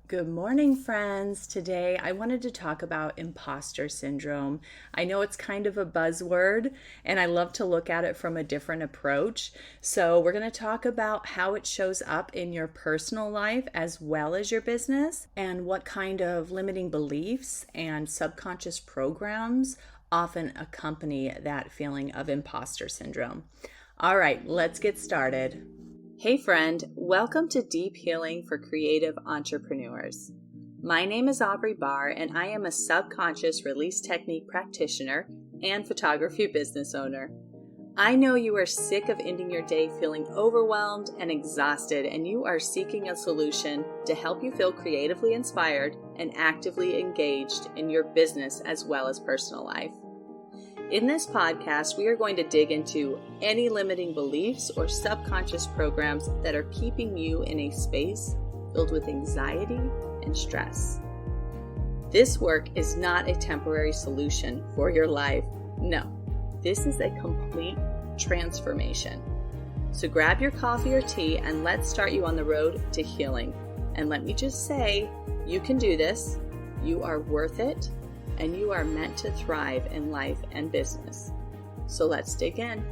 Good morning, friends. Today I wanted to talk about imposter syndrome. I know it's kind of a buzzword, and I love to look at it from a different approach. So, we're going to talk about how it shows up in your personal life as well as your business, and what kind of limiting beliefs and subconscious programs often accompany that feeling of imposter syndrome. All right, let's get started. Hey friend, welcome to Deep Healing for Creative Entrepreneurs. My name is Aubrey Barr and I am a subconscious release technique practitioner and photography business owner. I know you are sick of ending your day feeling overwhelmed and exhausted, and you are seeking a solution to help you feel creatively inspired and actively engaged in your business as well as personal life. In this podcast, we are going to dig into any limiting beliefs or subconscious programs that are keeping you in a space filled with anxiety and stress. This work is not a temporary solution for your life. No, this is a complete transformation. So grab your coffee or tea and let's start you on the road to healing. And let me just say, you can do this. You are worth it. And you are meant to thrive in life and business. So let's dig in.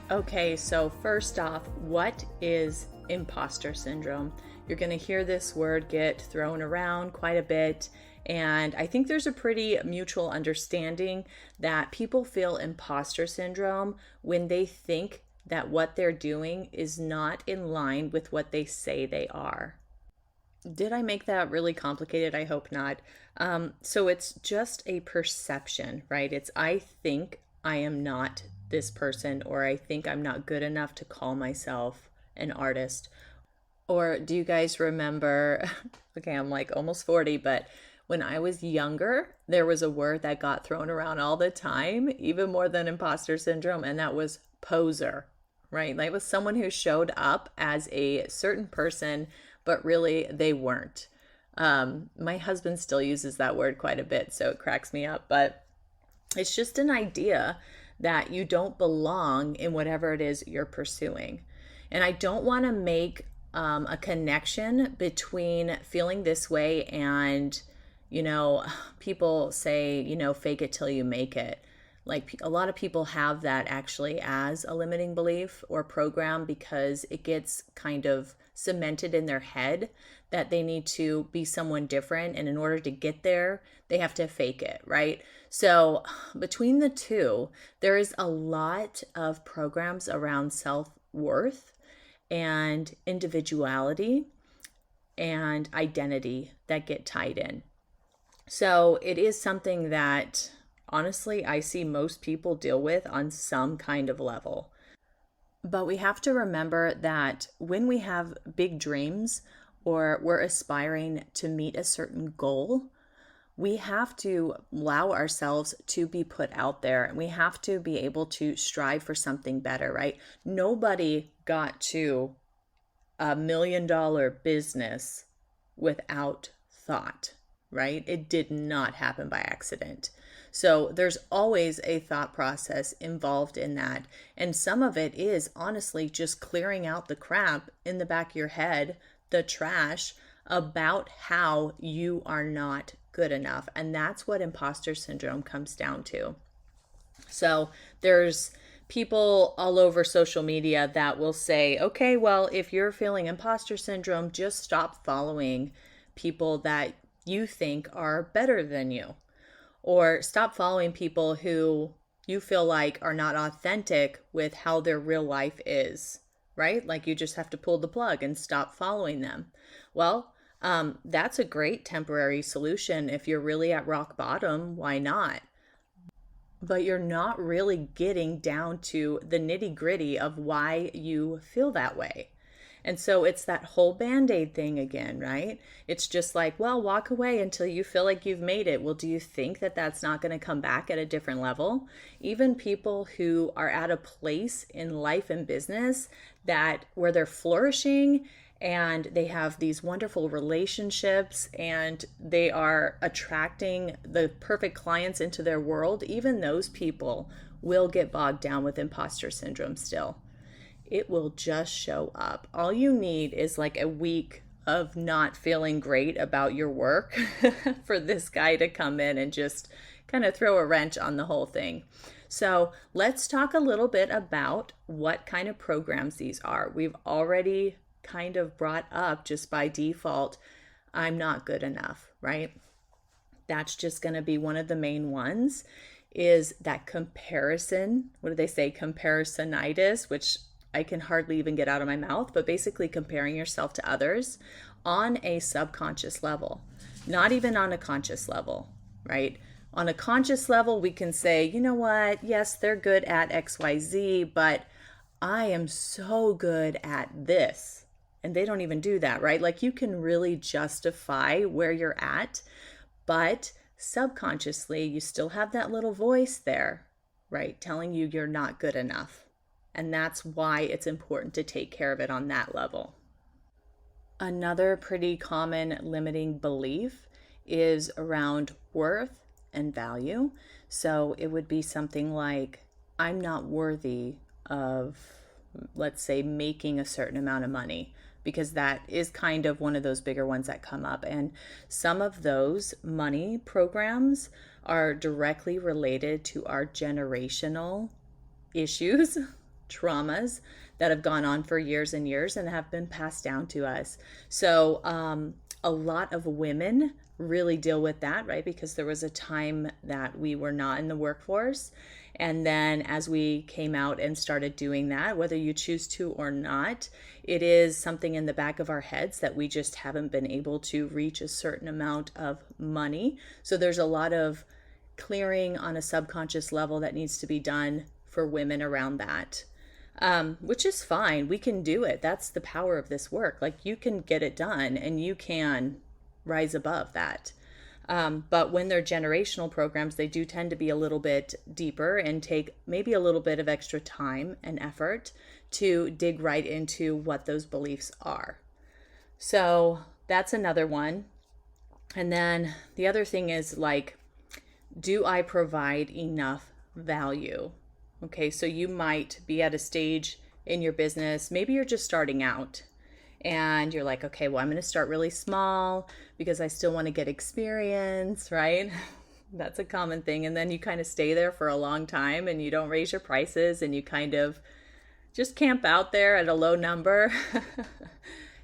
Okay, so first off, what is imposter syndrome? You're going to hear this word get thrown around quite a bit, and I think there's a pretty mutual understanding that people feel imposter syndrome when they think that what they're doing is not in line with what they say they are. Did I make that really complicated? I hope not. So it's just a perception, right? It's I think I am not this person, or I think I'm not good enough to call myself an artist. Or do you guys remember, okay, I'm like almost 40, but when I was younger, there was a word that got thrown around all the time, even more than imposter syndrome, and that was poser, right? Like it was someone who showed up as a certain person, but really they weren't. My husband still uses that word quite a bit, so it cracks me up. But it's just an idea that you don't belong in whatever it is you're pursuing. And I don't want to make a connection between feeling this way and, people say, fake it till you make it. Like a lot of people have that actually as a limiting belief or program because it gets kind of cemented in their head that they need to be someone different. And in order to get there, they have to fake it, right? So between the two, there is a lot of programs around self-worth and individuality and identity that get tied in. So it is something that honestly, I see most people deal with on some kind of level. But we have to remember that when we have big dreams or we're aspiring to meet a certain goal, we have to allow ourselves to be put out there, and we have to be able to strive for something better, right? Nobody got to $1 million business without thought, right? It did not happen by accident. So there's always a thought process involved in that. And some of it is honestly just clearing out the crap in the back of your head, the trash about how you are not good enough. And that's what imposter syndrome comes down to. So there's people all over social media that will say, okay, well, if you're feeling imposter syndrome, just stop following people that you think are better than you. Or stop following people who you feel like are not authentic with how their real life is, right? Like you just have to pull the plug and stop following them. Well, that's a great temporary solution. If you're really at rock bottom, why not? But you're not really getting down to the nitty gritty of why you feel that way. And so it's that whole Band-Aid thing again, right? It's just like, well, walk away until you feel like you've made it. Well, do you think that that's not going to come back at a different level? Even people who are at a place in life and business that where they're flourishing and they have these wonderful relationships and they are attracting the perfect clients into their world, even those people will get bogged down with imposter syndrome still. it will just show up. All you need is like a week of not feeling great about your work for this guy to come in and just kind of throw a wrench on the whole thing. So let's talk a little bit about what kind of programs these are. We've already kind of brought up just by default, I'm not good enough, right? That's just going to be one of the main ones, is that comparison. What do they say? Comparisonitis, which I can hardly even get out of my mouth, but basically comparing yourself to others on a subconscious level, not even on a conscious level, right? On a conscious level, we can say, you know what? Yes, they're good at XYZ, but I am so good at this. And they don't even do that, right? Like you can really justify where you're at, but subconsciously, you still have that little voice there, right? Telling you you're not good enough. And that's why it's important to take care of it on that level. Another pretty common limiting belief is around worth and value. So it would be something like, I'm not worthy of, let's say, making a certain amount of money, because that is kind of one of those bigger ones that come up. And some of those money programs are directly related to our generational issues, traumas that have gone on for years and years and have been passed down to us. So a lot of women really deal with that, right? Because there was a time that we were not in the workforce. And then as we came out and started doing that, whether you choose to or not, it is something in the back of our heads that we just haven't been able to reach a certain amount of money. So there's a lot of clearing on a subconscious level that needs to be done for women around that. Which is fine. We can do it. That's the power of this work. Like you can get it done and you can rise above that. But when they're generational programs, they do tend to be a little bit deeper and take maybe a little bit of extra time and effort to dig right into what those beliefs are. So that's another one. And then the other thing is like, do I provide enough value? Okay, so you might be at a stage in your business, maybe you're just starting out and you're like, okay, well, I'm going to start really small because I still want to get experience, right? That's a common thing. And then you kind of stay there for a long time and you don't raise your prices and you kind of just camp out there at a low number.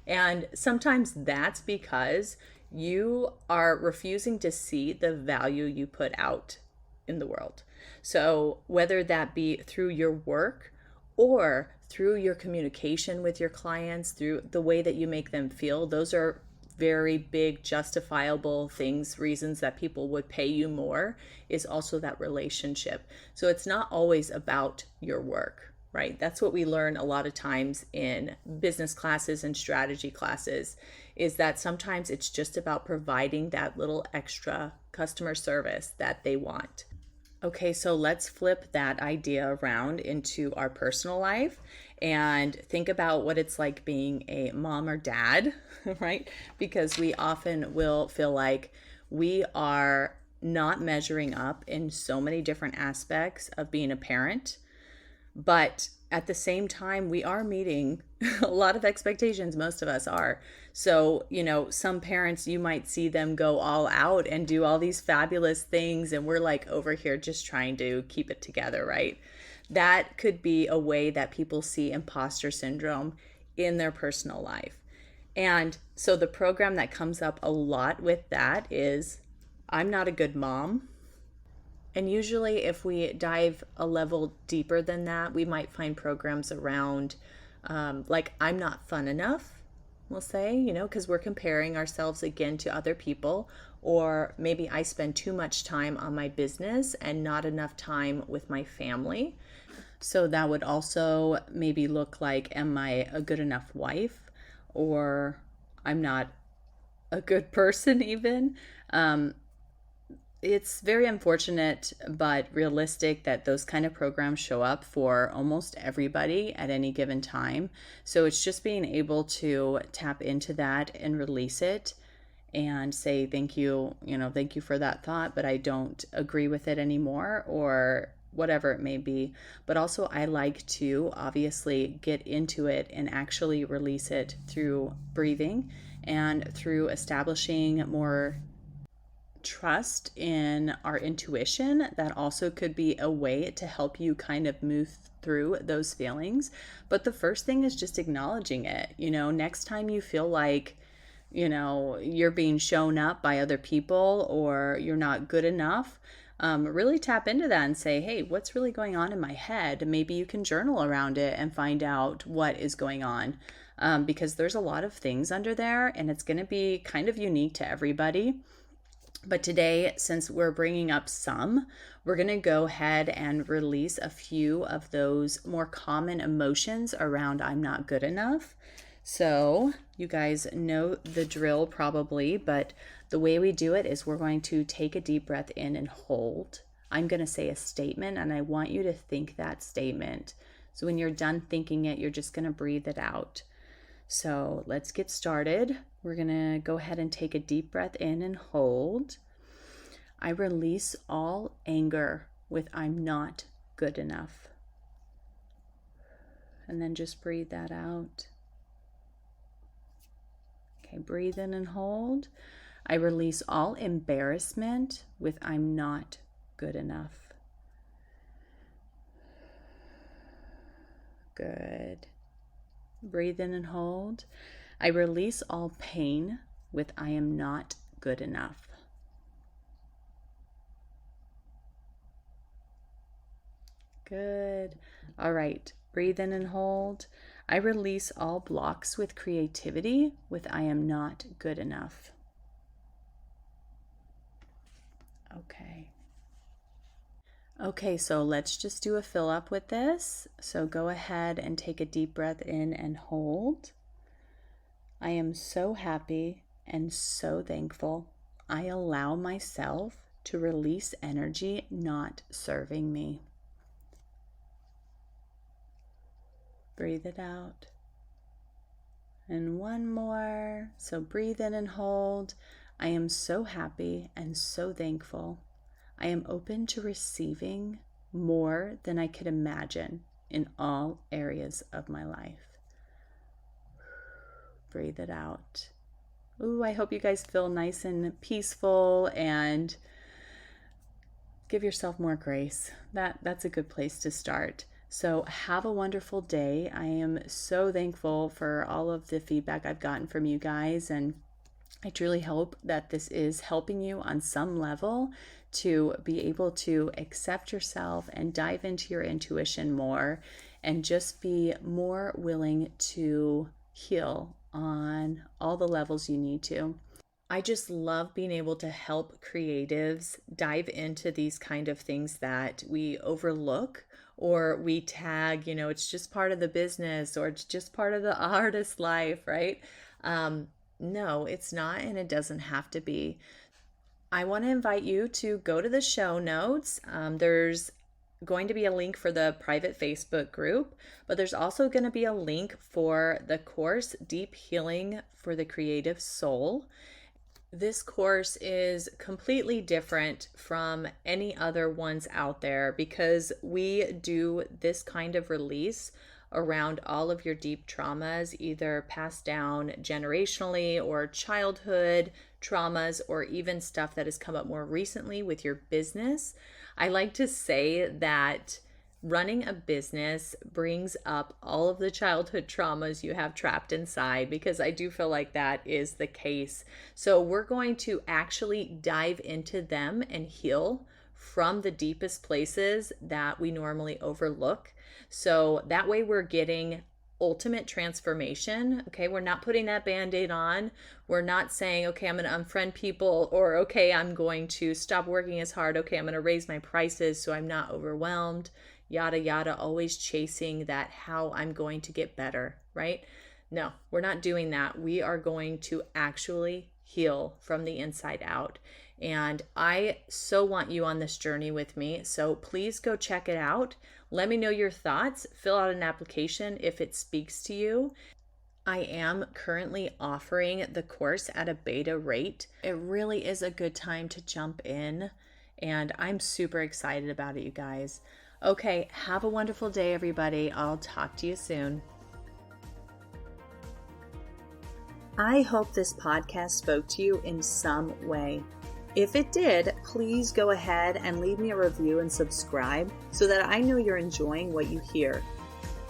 And sometimes that's because you are refusing to see the value you put out in the world. So whether that be through your work or through your communication with your clients, through the way that you make them feel, those are very big justifiable things, reasons that people would pay you more, is also that relationship. So it's not always about your work, right? That's what we learn a lot of times in business classes and strategy classes, is that sometimes it's just about providing that little extra customer service that they want. Okay, so let's flip that idea around into our personal life and think about what it's like being a mom or dad, right? Because we often will feel like we are not measuring up in so many different aspects of being a parent, but at the same time, we are meeting a lot of expectations. Most of us are. So, some parents, you might see them go all out and do all these fabulous things. And we're like over here just trying to keep it together, right? That could be a way that people see imposter syndrome in their personal life. And so the program that comes up a lot with that is, I'm not a good mom. And usually if we dive a level deeper than that, we might find programs around like, I'm not fun enough, we'll say, because we're comparing ourselves again to other people. Or maybe I spend too much time on my business and not enough time with my family. So that would also maybe look like, am I a good enough wife? Or I'm not a good person even. It's very unfortunate, but realistic that those kind of programs show up for almost everybody at any given time. So it's just being able to tap into that and release it and say, thank you, thank you for that thought, but I don't agree with it anymore. Or whatever it may be. But also, I like to obviously get into it and actually release it through breathing and through establishing more trust in our intuition. That also could be a way to help you kind of move through those feelings. But the first thing is just acknowledging it. Next time you feel like, you're being shown up by other people or you're not good enough, really tap into that and say, hey, what's really going on in my head? Maybe you can journal around it and find out what is going on. Because there's a lot of things under there and it's going to be kind of unique to everybody. But today, since we're bringing up some, we're going to go ahead and release a few of those more common emotions around I'm not good enough. So you guys know the drill probably, but the way we do it is we're going to take a deep breath in and hold. I'm going to say a statement and I want you to think that statement. So when you're done thinking it, you're just going to breathe it out. So let's get started. We're going to go ahead and take a deep breath in and hold. I release all anger with I'm not good enough. And then just breathe that out. Okay, breathe in and hold. I release all embarrassment with I'm not good enough. Good. Breathe in and hold. I release all pain with I am not good enough. Good. All right. Breathe in and hold. I release all blocks with creativity with I am not good enough. Okay. Okay, so let's just do a fill up with this. So go ahead and take a deep breath in and hold. I am so happy and so thankful. I allow myself to release energy not serving me. Breathe it out. And one more. So breathe in and hold. I am so happy and so thankful. I am open to receiving more than I could imagine in all areas of my life. Breathe it out. Ooh, I hope you guys feel nice and peaceful and give yourself more grace. That's a good place to start. So have a wonderful day. I am so thankful for all of the feedback I've gotten from you guys, and I truly hope that this is helping you on some level to be able to accept yourself and dive into your intuition more and just be more willing to heal on all the levels you need to. I just love being able to help creatives dive into these kind of things that we overlook or we tag, it's just part of the business or it's just part of the artist life, right? No, it's not, and it doesn't have to be. I want to invite you to go to the show notes. There's going to be a link for the private Facebook group, but there's also going to be a link for the course, Deep Healing for the Creative Soul. This course is completely different from any other ones out there because we do this kind of release around all of your deep traumas, either passed down generationally or childhood traumas, or even stuff that has come up more recently with your business. I like to say that running a business brings up all of the childhood traumas you have trapped inside, because I do feel like that is the case. So we're going to actually dive into them and heal from the deepest places that we normally overlook. So that way we're getting ultimate transformation. Okay, we're not putting that band-aid on. We're not saying, okay, I'm going to unfriend people, or okay, I'm going to stop working as hard. Okay, I'm going to raise my prices so I'm not overwhelmed. Yada, yada, always chasing that how I'm going to get better, right? No, we're not doing that. We are going to actually heal from the inside out. And I so want you on this journey with me. So please go check it out. Let me know your thoughts. Fill out an application if it speaks to you. I am currently offering the course at a beta rate. It really is a good time to jump in, and I'm super excited about it, you guys. Okay, have a wonderful day, everybody. I'll talk to you soon. I hope this podcast spoke to you in some way. If it did, please go ahead and leave me a review and subscribe so that I know you're enjoying what you hear.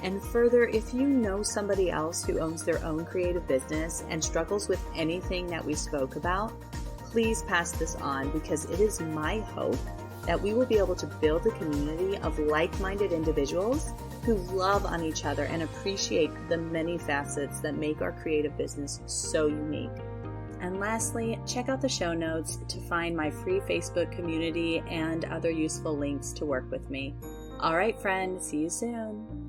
And further, if you know somebody else who owns their own creative business and struggles with anything that we spoke about, please pass this on, because it is my hope that we will be able to build a community of like-minded individuals who love on each other and appreciate the many facets that make our creative business so unique. And lastly, check out the show notes to find my free Facebook community and other useful links to work with me. All right, friend, see you soon.